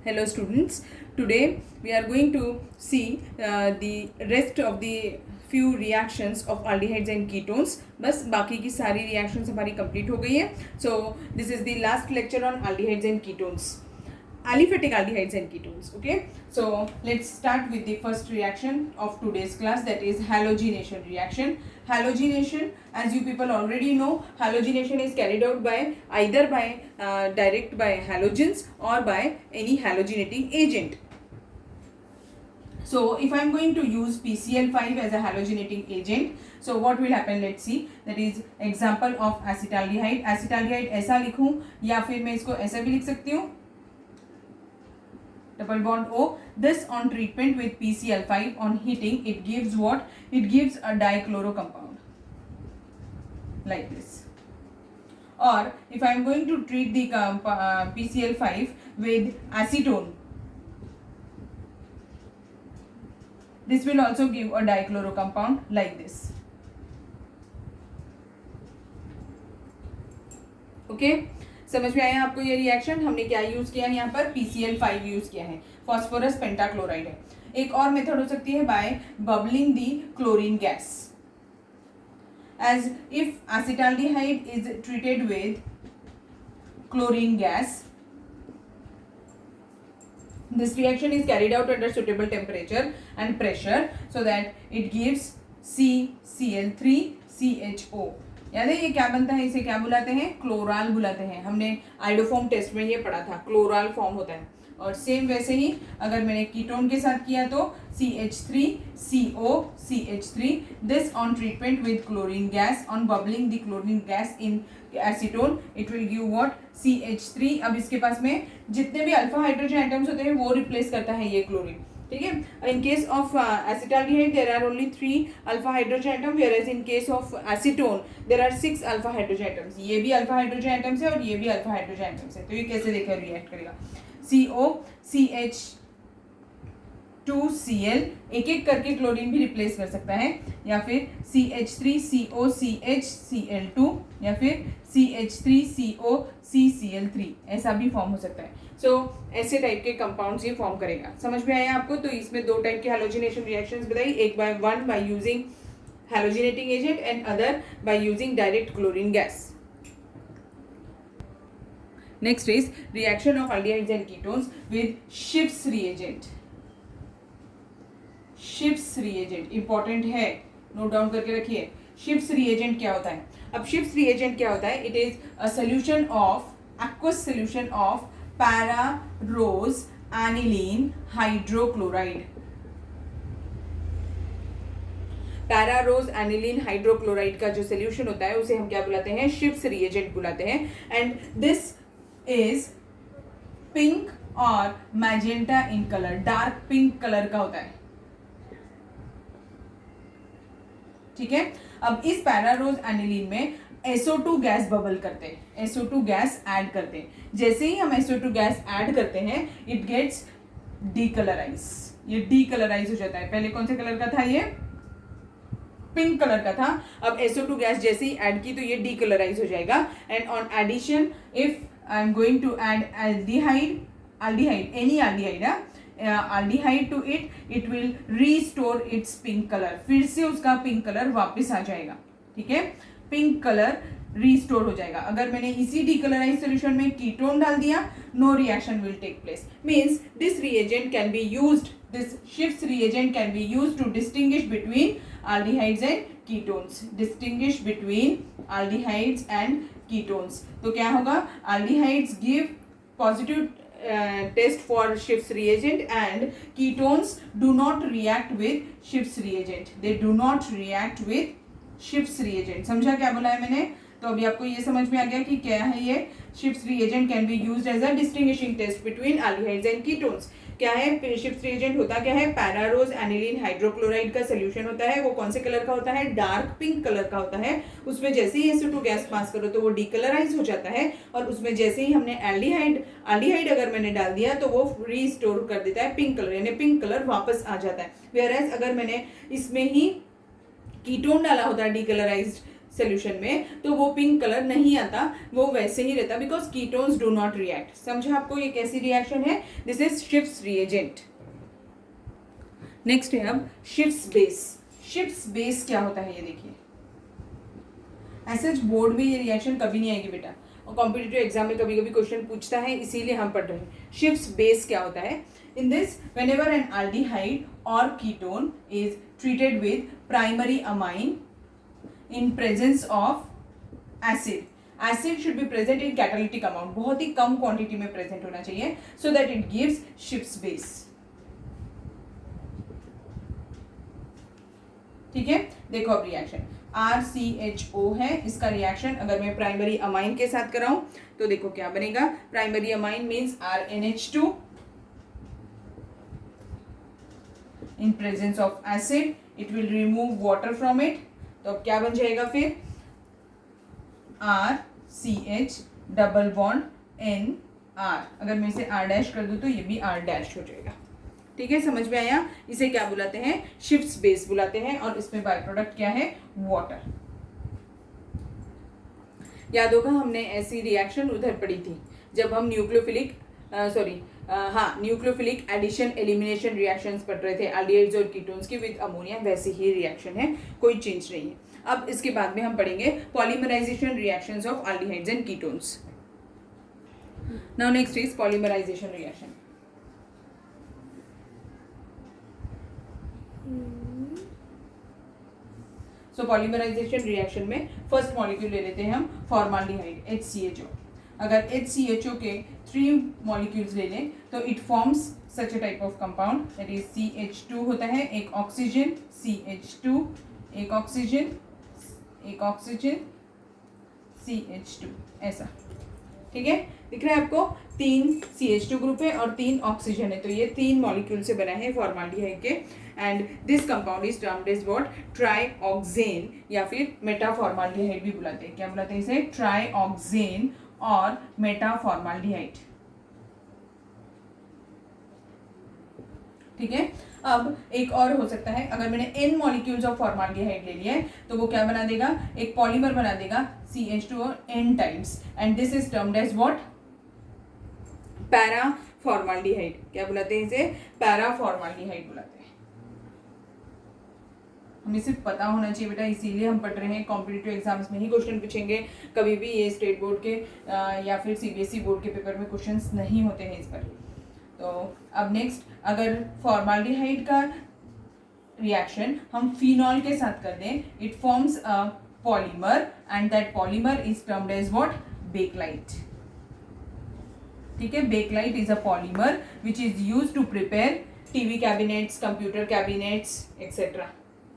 Hello students, today we are going to see the rest of the few reactions of aldehydes and ketones. बस बाकी की सारी reactions हमारी complete हो गई है. So this is the last lecture on aldehydes and ketones, aliphatic aldehydes and ketones. Okay, so let's start with the first reaction of today's class, that is halogenation reaction. Halogenation, as you people already know, halogenation is carried out by either by direct by halogens or by any halogenating agent. So if I am going to use PCl5 as a halogenating agent, so what will happen, let's see. That is example of acetaldehyde. Acetaldehyde ऐसा लिखूं या फिर मैं इसको ऐसा भी लिख सकती हूँ, double bond O. This on treatment with PCl5 on heating, it gives what? It gives a dichloro compound like this. Or if I am going to treat the PCl5 with acetone, this will also give a dichloro compound like this. Okay, समझ में आया आपको ये reaction? हमने क्या use किया है यहाँ पर? PCl5 यूज किया है, फॉस्फोरस पेंटाक्लोराइड है. एक और मेथड हो सकती है by bubbling the chlorine gas. As if acetaldehyde is treated with chlorine gas, this reaction is carried out under suitable temperature and pressure so that it gives CCl3CHO. याद है ये क्या बनता है? इसे क्या बुलाते हैं? क्लोराल बुलाते हैं. हमने आइडोफॉर्म टेस्ट में ये पढ़ा था, क्लोराल फॉर्म होता है. और सेम वैसे ही अगर मैंने कीटोन के साथ किया तो CH3COCH3. This on treatment with chlorine gas, on bubbling the chlorine gas in acetone, it will give what? CH3. अब इसके पास में जितने भी अल्फा हाइड्रोजन आइटम्स होते हैं वो रिप्लेस करता है ये क्लोरीन. ठीक है. In case of acetaldehyde there are only 3 alpha hydrogen atom, whereas in case of acetone there are 6 alpha hydrogen items. ये भी अल्फा हाइड्रोजन आइटम्स है और ये भी अल्फा हाइड्रोजन आइटम्स है. तो ये कैसे देखकर रिएक्ट करेगा? COCH2Cl, एक एक करके क्लोरीन भी रिप्लेस कर सकता है, या फिर CH3COCHCl2 या फिर CH3COCCl3, ऐसा भी फॉर्म हो सकता है. सो ऐसे टाइप के कंपाउंड्स ये फॉर्म करेगा. समझ में आया आपको? तो इसमें दो टाइप के हैलोजिनेशन रिएक्शंस बताई, एक one by using halogenating agent and other by using direct chlorine gas. Next is reaction of aldehydes and ketones with Schiff's reagent. Schiff's reagent important है, नोट डाउन करके रखिए. Schiff's reagent क्या होता है? अब Schiff's reagent क्या होता है? It is a solution of aqueous solution of para-rose aniline hydrochloride. Pararose aniline hydrochloride का जो सोल्यूशन होता है उसे हम क्या बुलाते हैं? Schiff's reagent बुलाते हैं. एंड दिस इज पिंक और magenta in colour, dark pink colour का होता है. ठीक है. अब इस पैरारोज एनिलीन में SO2 गैस बबल करते हैं, SO2 गैस ऐड करते हैं. जैसे ही हम SO2 गैस ऐड करते हैं इट गेट्स डीकलराइज. ये डीकलराइज हो जाता है. पहले कौन से कलर का था? ये पिंक कलर का था. अब SO2 गैस जैसे ही ऐड की तो ये डीकलराइज हो जाएगा. And on addition if I am going to add aldehyde, any aldehyde, aldehyde to it, it will restore its pink color. फिर से उसका पिंक कलर वापस आ जाएगा. ठीक है. पिंक कलर रिस्टोर हो जाएगा. अगर मैंने इसी डीकलराइज सॉल्यूशन में कीटोन डाल दिया, no reaction will take place. Means this reagent can be used, this Schiff's reagent can be used to distinguish between aldehydes and ketones. Distinguish between aldehydes and ketones. तो क्या होगा? Aldehydes give positive test for Schiff's reagent and ketones do not react with Schiff's reagent. They do not react with Schiff's reagent. समझा क्या बोला है मैंने? तो अभी आपको ये समझ में आ गया कि क्या है ये Schiff's reagent can be used as a distinguishing test between aldehydes and ketones. क्या है Schiff's reagent? होता क्या है? पैरारोज एनिलीन हाइड्रोक्लोराइड का सोल्यूशन होता है. वो कौन से कलर का होता है? डार्क पिंक कलर का होता है. उसमें जैसे ही SO2 गैस पास करो तो वो डीकलराइज हो जाता है. और उसमें जैसे ही हमने एल्डिहाइड अगर मैंने डाल दिया तो वो रीस्टोर कर देता है पिंक कलर, यानी पिंक कलर वापस आ जाता है. वेयरएज अगर मैंने इसमें ही कीटोन डाला होता है डीकलराइज्ड सोल्यूशन में, तो वो पिंक कलर नहीं आता, वो वैसे ही रहता, because ketones do not react. समझा आपको ये कैसी रिएक्शन है? This is Schiff's reagent. Next है अब शिफ्स बेस। शिफ्स बेस क्या होता है ये देखिए। ऐसे बोर्ड में ये रिएक्शन कभी नहीं आएगी बेटा, और कॉम्पिटिटिव एग्जाम में कभी कभी क्वेश्चन पूछता है, इसीलिए हम पढ़ रहे हैं। शिफ्स बेस क्या होता है? In this whenever an aldehyde और ketone is treated with primary amine in presence of acid. Acid should be present in catalytic amount, बहुत ही कम क्वांटिटी में प्रेजेंट होना चाहिए, so that it gives Schiff's base. ठीक है, देखो अब रिएक्शन RCHO है, इसका रिएक्शन अगर मैं प्राइमरी अमाइन के साथ कराऊं तो देखो क्या बनेगा। Primary amine means RNH2 in presence of acid, it will remove water from it, तो अब क्या बन जाएगा फिर? RCH double bond NR। अगर मैं इसे R डैश कर दूं तो ये भी R डैश हो जाएगा। ठीक है, समझ में आया? इसे क्या बुलाते हैं? शिफ्स बेस बुलाते हैं, और इसमें बाय प्रोडक्ट क्या है? वाटर। याद होगा हमने ऐसी रिएक्शन उधर पढ़ी थी जब हम न्यूक्लियोफिलिक एडिशन एलिमिनेशन रिएक्शंस पढ़ रहे थे एल्डिहाइड्स और कीटोन्स की विद अमोनिया। वैसी ही रिएक्शन है, कोई चेंज नहीं है। अब इसके बाद में हम पढ़ेंगे polymerisation reactions of aldehydes and ketones. Now next is polymerisation reaction. So polymerisation reaction में फर्स्ट मॉलिक्यूल ले लेते हैं हम फॉर्माल्डिहाइड HCHO। अगर HCHO के 3 मॉलिक्यूल्स ले लें तो it forms such a type of compound, that is CH2 होता है, एक ऑक्सीजन, CH2, एक ऑक्सीजन, एक ऑक्सीजन, CH2, ऐसा। ठीक है, दिख रहा है आपको? 3 CH2 ग्रुप है और 3 ऑक्सीजन है, तो ये 3 मॉलिक्यूल से बना है फॉर्माल्डिहाइड के। And this compound is termed as what? Trioxane, या फिर मेटाफॉर्माल्डिहाइड भी बुलाते हैं। क्या बुलाते हैं इसे? ट्राईऑक्सेन और मेटाफॉर्माल्डिहाइड। ठीक है, अब एक और हो सकता है, अगर मैंने n मॉलिक्यूल्स ऑफ फॉर्माल्डिहाइड ले लिया है तो वो क्या बना देगा? एक पॉलीमर बना देगा CH2 और n times, and this is termed as what? Para formaldehyde. क्या बुलाते हैं इसे? पैरा फॉर्माल्डिहाइड बुलाते हैं। हमें सिर्फ पता होना चाहिए बेटा, इसीलिए हम पढ़ रहे हैं। कॉम्पिटिटिव एग्जाम्स में ही क्वेश्चन पूछेंगे, कभी भी ये स्टेट बोर्ड के या फिर CBSE बोर्ड के पेपर में क्वेश्चंस नहीं होते हैं इस पर। तो अब नेक्स्ट, अगर फॉर्माल्डिहाइड का रिएक्शन हम फिनॉल के साथ कर दें, it forms a polymer and that polymer is termed as what? Bakelite. ठीक है, Bakelite is a polymer which is used to prepare TV cabinets, computer cabinets etcetera.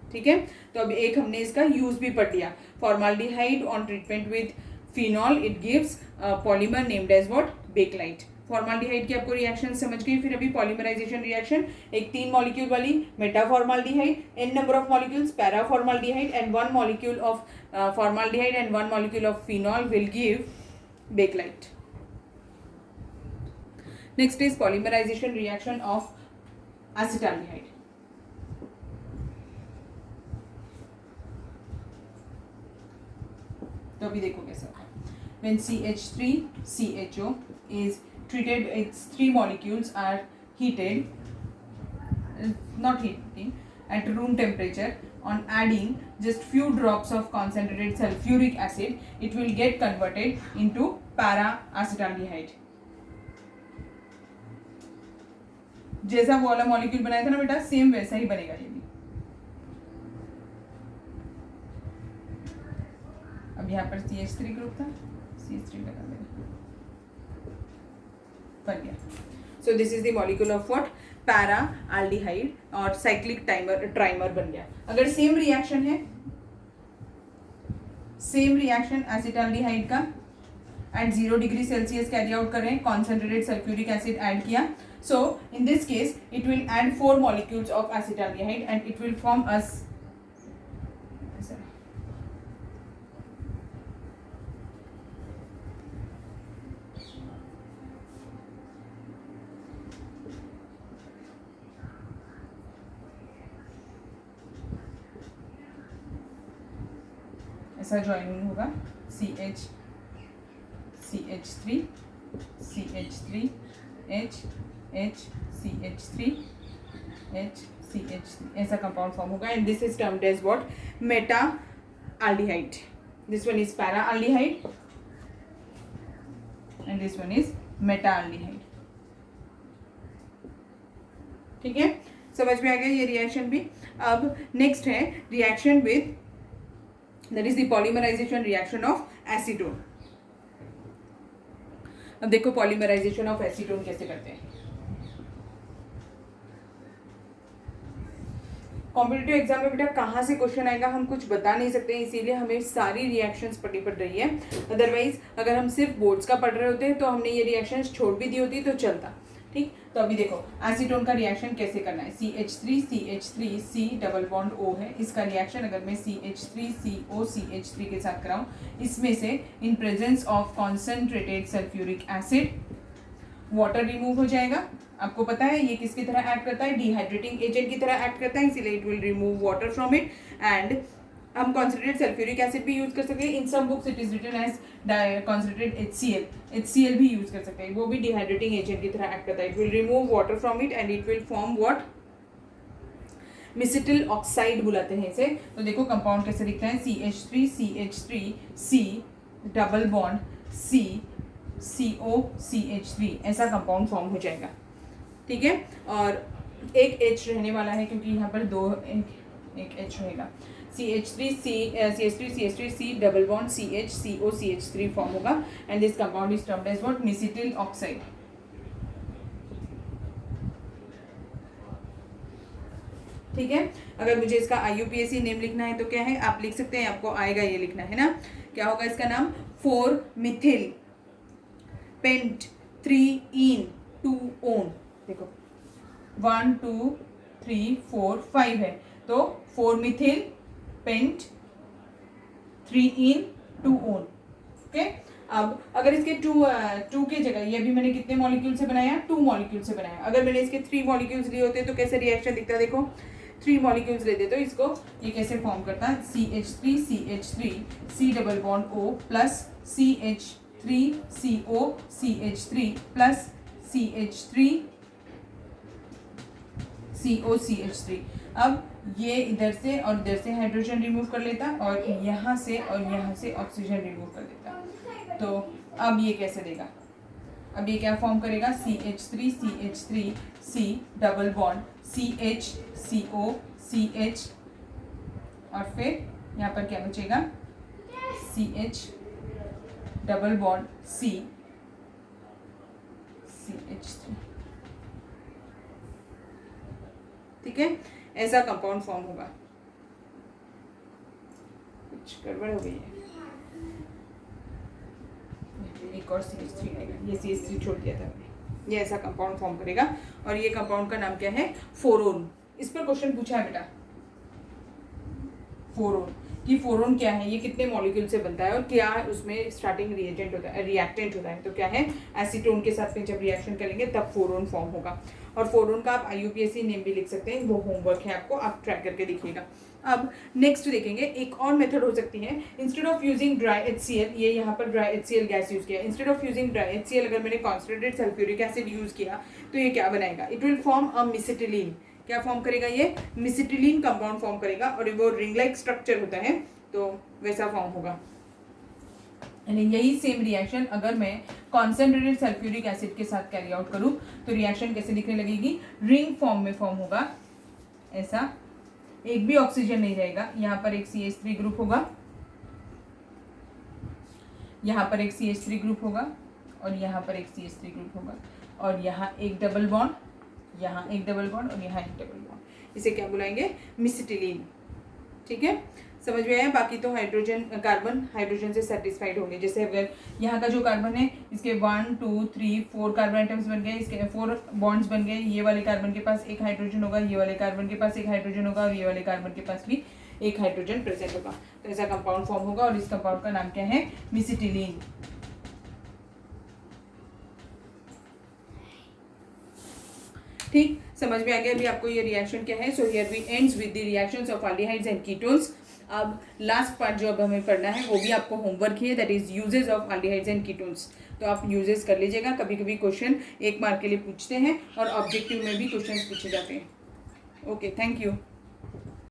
ठीक है, तो अब एक हमने इसका यूज भी पढ़ लिया। Formaldehyde on treatment with phenol, it gives polymer named as what? Bakelite. Formaldehyde की आपको रिएक्शन समझ गई। फिर अभी पॉलीमराइजेशन रिएक्शन, एक 3 मॉलिक्यूल वाली metaformaldehyde, n number of molecules paraformaldehyde, and 1 molecule of formaldehyde and 1 molecule of phenol will give bakelite. Next is polymerisation reaction of acetaldehyde. तो अभी देखो कैसा होगा। When CH3CHO is treated, its 3 molecules are heated, not heating, at room temperature. On adding just few drops of concentrated sulfuric acid, it will get converted into para-acetaldehyde. जैसा वो वाला molecule बनाया था ना बेटा, सेम वैसा ही बनेगा ये भी। अब यहाँ पर CH3 ग्रुप था, CH3 लगा देगा, बन गया। So this is the molecule of what? Para aldehyde, और साइक्लिक ट्राइमर बन गया। अगर सेम रिएक्शन है, सेम रिएक्शन एसिटाल्डिहाइड का at 0 degree Celsius carry out कर रहे हैं, कॉन्सेंट्रेटेड सल्फ्यूरिक एसिड ऐड किया, so in this case it will add 4 molecules of acetaldehyde and it will form as ऐसा ज्वाइनिंग होगा CH3 CH3 H CH3 ऐसा compound form होगा and this is termed as what, meta aldehyde. This one is para aldehyde and this one is meta aldehyde. ठीक है, समझ में आ गया ये रिएक्शन भी. अब नेक्स्ट है reaction with, that is the polymerisation reaction of acetone. अब देखो पॉलीमराइजेशन ऑफ एसीटोन कैसे करते हैं. कॉम्पिटिटिव एग्जाम में बेटा कहाँ से क्वेश्चन आएगा हम कुछ बता नहीं सकते, इसीलिए हमें सारी रिएक्शंस पढ़नी पड़ रही है. अदरवाइज अगर हम सिर्फ बोर्ड्स का पढ़ रहे होते तो हमने ये रिएक्शंस छोड़ भी दी होती तो चलता. ठीक, तो अभी देखो एसीटोन का रिएक्शन कैसे करना है. CH3 C double bond O है. इसका रिएक्शन अगर मैं CH3COCH3 के साथ कराऊं, इसमें से in presence of concentrated sulphuric acid water remove हो जाएगा. आपको पता है ये किसकी तरह एक्ट करता है, डिहाइड्रेटिंग एजेंट की तरह एक्ट करता है, इसीलिए it will remove water from it. And हम कॉन्सेंट्रेटेड सल्फ्यूरिक एसिड भी यूज कर सकते हैं. In some books it is written as concentrated HCl भी यूज कर सकते हैं. वो भी डिहाइड्रेटिंग एजेंट की तरह एक्ट करता है. It will remove water from it and it will form what, mesityl oxide बुलाते हैं इसे. तो देखो कंपाउंड कैसे दिखता है, CH3 C double bond COCH3 ऐसा कंपाउंड फॉर्म हो जाएगा. ठीक है, और एक H रहने वाला है क्योंकि यहाँ पर दो एक H रहेगा. CH3 C double bond COCH3 form होगा and this compound is termed as what, mesityl oxide. ठीक है, अगर मुझे इसका IUPAC नेम लिखना है तो क्या है, आप लिख सकते हैं, आपको आएगा ये लिखना है ना. क्या होगा इसका नाम, 4-methyl पेंट 3-ene 2-one. देखो 1 2 3 4 5 है, तो 4-methyl paint 3-ene 2-one. Okay, अब अगर इसके टू के जगह ये भी मैंने कितने मॉलिक्यूल से बनाया, 2 मॉलिक्यूल से बनाया. अगर मैंने इसके 3 मॉलिक्यूल्स लिए होते तो कैसे रिएक्शन दिखता, देखो 3 मॉलिक्यूल्स लेते तो इसको ये कैसे फॉर्म करता है, CH3 C double bond O plus CH3COCH3 plus CH3COCH3. अब ये इधर से और इधर से हाइड्रोजन रिमूव कर लेता और यहाँ से और यहाँ से ऑक्सीजन रिमूव कर देता. तो अब ये कैसे देगा, अब ये क्या फॉर्म करेगा, CH3 C double bond CH और फिर यहाँ पर क्या बचेगा, CH डबल बॉन्ड CH3. ठीक है, ऐसा कंपाउंड फॉर्म होगा. कुछ गड़बड़ हो गई है, एक और CH3 आएगा, ये CH3 छोड़ दिया था मैंने. ये ऐसा कंपाउंड फॉर्म करेगा और ये कंपाउंड का नाम क्या है, फोरोन. इस पर क्वेश्चन पूछा है बेटा, फोरोन कि फोरोन क्या है, ये कितने मॉलिक्यूल से बनता है और क्या उसमें स्टार्टिंग रिएजेंट होता है, रिएक्टेंट होता है. तो क्या है, एसीटोन के साथ में जब रिएक्शन करेंगे तब फोरोन फॉर्म होगा. और फोरोन का आप IUPAC नेम भी लिख सकते हैं, वो होमवर्क है आपको, आप ट्राई करके देखिएगा. अब नेक्स्ट देखेंगे, एक और मेथड हो सकती है. Instead of using dry HCl, ये यहाँ पर ड्राई HCl गैस यूज किया. Instead of using dry HCl अगर मैंने कॉन्सेंट्रेटेड सल्फ्यूरिक एसिड यूज किया तो ये क्या बनाएगा, इट विल फॉर्म अ मिसिटिलीन. क्या फॉर्म करेगा, ये मिसिटिलीन कंपाउंड फॉर्म करेगा और वो रिंग लाइक स्ट्रक्चर होता है तो वैसा फॉर्म होगा. यही सेम रिएक्शन अगर मैं कॉन्सेंट्रेटेड सल्फ्यूरिक एसिड के साथ कैरी आउट करूं तो रिएक्शन कैसे दिखने लगेगी, रिंग फॉर्म में फॉर्म होगा. ऐसा एक भी ऑक्सीजन नहीं रहेगा, यहाँ पर एक CH3 ग्रुप होगा, यहाँ पर एक CH3 ग्रुप होगा और यहाँ पर एक CH3 ग्रुप होगा और यहाँ एक डबल बॉन्ड, यहाँ एक डबल बॉन्ड और यहाँ एक डबल बॉन्ड. इसे क्या बुलाएंगे, मिसिटिलीन. ठीक है, समझ में आया. बाकी तो हाइड्रोजन कार्बन हाइड्रोजन से सेटिस्फाइड होंगे. जैसे अगर यहाँ का जो कार्बन है इसके 1 2 3 4 कार्बन आइटम्स बन गए, इसके 4 बॉन्ड्स बन गए. ये वाले कार्बन के पास एक हाइड्रोजन होगा, ये वाले कार्बन के पास एक हाइड्रोजन होगा और ये वाले कार्बन के पास भी एक हाइड्रोजन प्रेजेंट होगा. तो ऐसा कंपाउंड फॉर्म होगा और इस कंपाउंड का नाम क्या है, मिसिटिलीन. ठीक, समझ में आ गया अभी आपको ये रिएक्शन क्या है. So here we ends with the reactions of aldehydes and ketones. अब लास्ट पार्ट जो अब हमें पढ़ना है वो भी आपको होमवर्क ही है, that is uses of aldehydes and ketones. तो आप यूजेस कर लीजिएगा, कभी कभी क्वेश्चन 1 मार्क के लिए पूछते हैं और ऑब्जेक्टिव में भी क्वेश्चन पूछे जाते हैं। Okay, thank you.